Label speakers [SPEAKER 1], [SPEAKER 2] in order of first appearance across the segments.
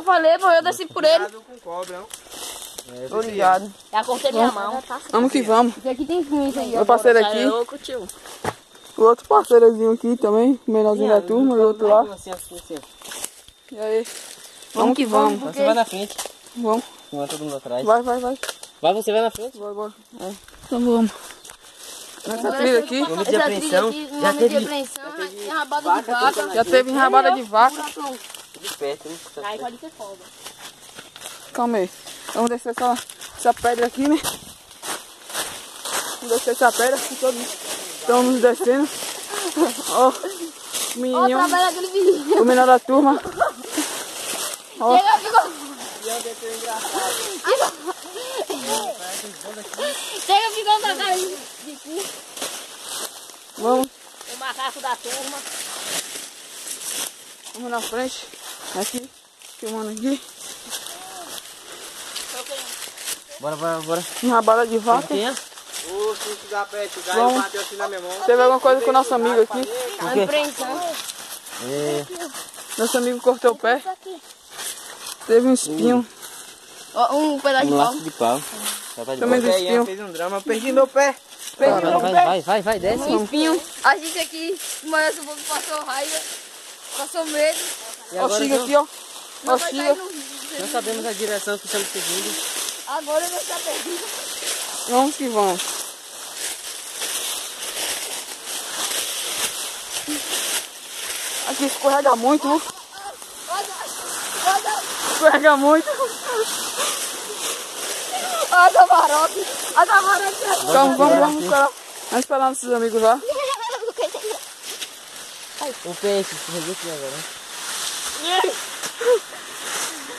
[SPEAKER 1] falei, pô, eu desci por ele.
[SPEAKER 2] Com cobra, não?
[SPEAKER 1] Tô ligado. Já cortei minha mão.
[SPEAKER 3] Vamos que vamos.
[SPEAKER 1] Isso aqui tem espinho aí.
[SPEAKER 3] Meu parceiro aqui.
[SPEAKER 1] Louco, tio.
[SPEAKER 3] O outro parceirozinho aqui também, o menorzinho da turma, e o outro lá.
[SPEAKER 2] Assim.
[SPEAKER 3] E aí? Vamos que vamos.
[SPEAKER 2] Você vai na frente.
[SPEAKER 3] Vamos.
[SPEAKER 2] Não vai todo mundo atrás.
[SPEAKER 3] Vai.
[SPEAKER 2] Vai, você vai na frente.
[SPEAKER 3] Bora. Então vamos. Nessa trilha aqui,
[SPEAKER 2] Momento de apreensão.
[SPEAKER 1] Já teve rabada de vaca.
[SPEAKER 3] já teve enrabada de vaca.
[SPEAKER 2] De perto, né?
[SPEAKER 1] Aí pode ser folga.
[SPEAKER 3] Calma aí. Vamos descer essa pedra aqui, né? Vamos descer essa pedra aqui, todos estão nos descendo. Ó, o menininho, o menor da turma. Ó.
[SPEAKER 1] Chega, ficou pra cá de aqui.
[SPEAKER 3] Vamos.
[SPEAKER 1] O macaco da turma.
[SPEAKER 3] Vamos na frente. Aqui. Filmando aqui.
[SPEAKER 2] Bora.
[SPEAKER 3] Enrabada de vaca.
[SPEAKER 2] Ô, se chegar perto, o galho
[SPEAKER 3] Vamos.
[SPEAKER 2] bateu assim na minha mão.
[SPEAKER 3] Teve alguma coisa com o nosso amigo aqui.
[SPEAKER 1] A apreensão.
[SPEAKER 3] Nosso amigo cortou o pé. Teve um espinho.
[SPEAKER 1] Ó, um pedaço de pau.
[SPEAKER 2] de pau.
[SPEAKER 3] Também do espinho.
[SPEAKER 2] Fez um drama, perdi meu pé.
[SPEAKER 4] Vai, desce.
[SPEAKER 1] Um espinho. A gente aqui, mas o povo passou raiva. Passou medo.
[SPEAKER 3] Ó, Chiga aqui, ó. Ó,
[SPEAKER 1] Vai
[SPEAKER 3] Chiga.
[SPEAKER 1] cair no rio.
[SPEAKER 2] Não sabemos a direção que estamos seguindo.
[SPEAKER 1] Agora eu vou estar perdido.
[SPEAKER 3] Vamos que vamos. Aqui escorrega muito, viu? Escorrega muito.
[SPEAKER 1] Olha a camarote. A camarote.
[SPEAKER 3] Então vamos esperar. Vamos esperar nossos amigos lá.
[SPEAKER 2] O peixe, você viu aqui agora.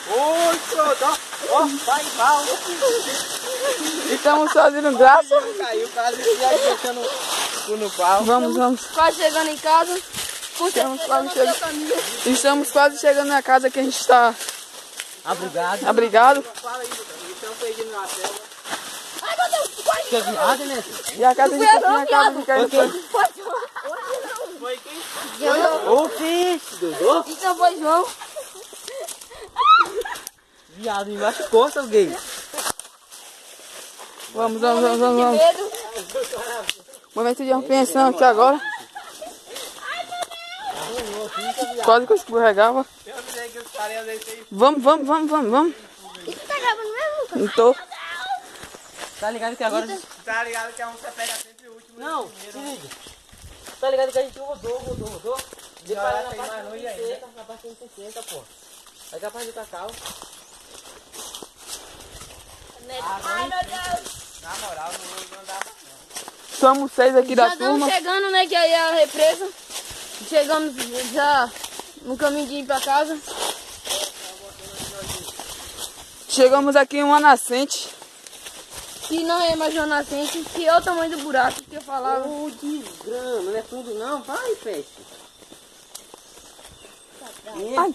[SPEAKER 2] Oi, senhor, ó, vai mal.
[SPEAKER 3] E estamos fazendo graça.
[SPEAKER 2] Caiu quase deixando no pau.
[SPEAKER 3] Vamos.
[SPEAKER 1] Quase chegando em casa.
[SPEAKER 3] Estamos quase chegando na casa que a gente está abrigado.
[SPEAKER 2] Fala aí, estamos perdidos na selva.
[SPEAKER 1] Ai, meu Deus. Quase.
[SPEAKER 2] Você viu? Ah, Denete?
[SPEAKER 3] E a casa de quem? A casa de quem?
[SPEAKER 2] Foi quem? Ô, peixe, Dodô.
[SPEAKER 1] Então foi João.
[SPEAKER 2] Viado, me machucou, seu gay.
[SPEAKER 3] Vamos.
[SPEAKER 1] Medo.
[SPEAKER 3] Momento de apreensão aqui agora. Quase que eu escorregava.
[SPEAKER 2] Eu sei que os caras aí.
[SPEAKER 3] Vamos.
[SPEAKER 1] E tu tá gravando mesmo, Lucas?
[SPEAKER 3] Não tô.
[SPEAKER 2] Tá ligado que agora. Tá ligado que a onça pega sempre o último. Não, se liga. Tá ligado que a gente rodou. Depois na parte de 60, na parte de 60, pô. Aí capaz de cacau.
[SPEAKER 1] Ai, meu Deus.
[SPEAKER 2] Na moral, não dá não.
[SPEAKER 3] Somos 6 aqui da
[SPEAKER 1] Já estamos
[SPEAKER 3] turma.
[SPEAKER 1] chegando, né, que aí é a represa. Chegamos já no caminho de ir pra casa.
[SPEAKER 3] Chegamos aqui em uma nascente.
[SPEAKER 1] Que não é mais uma nascente, que é o tamanho do buraco que eu falava.
[SPEAKER 2] Ô, desgrama, não é fundo não, vai, peixe.
[SPEAKER 3] Ai,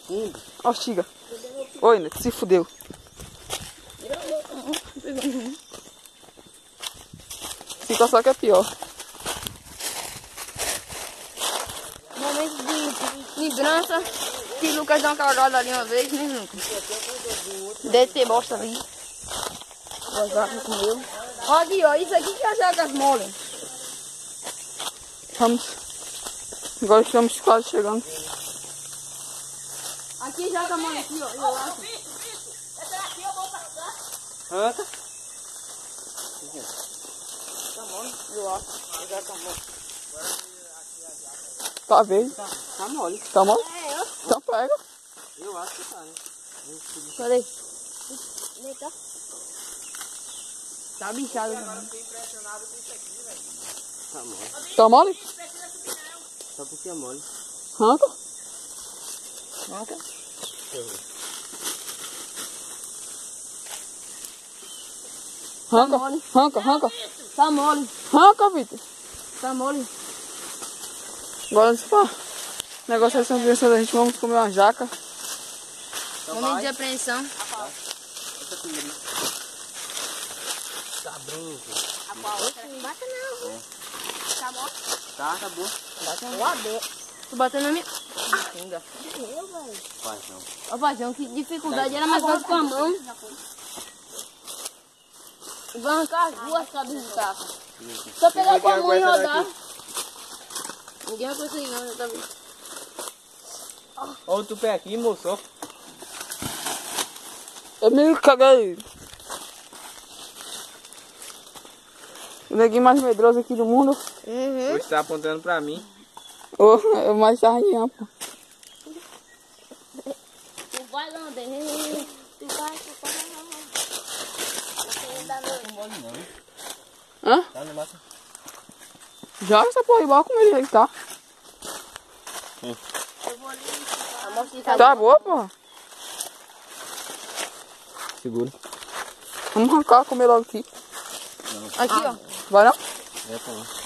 [SPEAKER 3] ó, Chiga. Oi, né? Se fudeu. Fica só que é pior.
[SPEAKER 1] Momento de lembrança. Que o Lucas deu uma cagada ali uma vez, né, Lucas? Deve ter bosta ali. Exato, comeu. Olha aqui, ó. Isso aqui que é as águas mole.
[SPEAKER 3] Vamos. Agora estamos quase chegando.
[SPEAKER 1] Aqui já tá mole aqui, ó. Eu acho.
[SPEAKER 2] Anta?
[SPEAKER 1] Tá mole, eu acho. Já tá mole.
[SPEAKER 3] Tá verde?
[SPEAKER 2] Tá mole.
[SPEAKER 3] Tá mole?
[SPEAKER 1] É, ó.
[SPEAKER 3] Então pega.
[SPEAKER 2] Eu acho que tá, né?
[SPEAKER 1] Cadê? Tá? Tá bichado também.
[SPEAKER 2] Tá mole.
[SPEAKER 3] Tá mole?
[SPEAKER 2] Só porque é mole.
[SPEAKER 3] Arranca.
[SPEAKER 1] Arranca.
[SPEAKER 3] Arranca.
[SPEAKER 1] Tá mole.
[SPEAKER 3] Arranca, Vitor.
[SPEAKER 1] Tá mole.
[SPEAKER 3] Agora, pá. O negócio é sempre pensando, a gente vamos comer uma jaca.
[SPEAKER 1] Momento de apreensão.
[SPEAKER 2] Tá branco.
[SPEAKER 1] Não bata não. Tá bom?
[SPEAKER 2] Tá bom.
[SPEAKER 1] Tu bateu na minha. Ainda.
[SPEAKER 2] Faz não.
[SPEAKER 1] Ó, paizão, que dificuldade era mais fácil com a mão. E vai arrancar as duas cabeças do carro. Só pegar com a mão e rodar. Ninguém vai conseguir não, já tá vendo.
[SPEAKER 2] Olha o tupé aqui, moço.
[SPEAKER 3] Eu me caguei. O neguinho mais medroso aqui do mundo.
[SPEAKER 2] Hoje tá apontando pra mim.
[SPEAKER 3] É o mais sarrinha, pô.
[SPEAKER 1] Tu vai, Lander. Tu vai.
[SPEAKER 3] Hã?
[SPEAKER 2] Tá no máximo.
[SPEAKER 3] Joga essa porra aí, bora com ele aí, tá? Tá boa, porra.
[SPEAKER 2] Segura.
[SPEAKER 3] Vamos arrancar, comer logo aqui.
[SPEAKER 1] Aqui, ó.
[SPEAKER 3] Vai não?
[SPEAKER 2] É pra lá.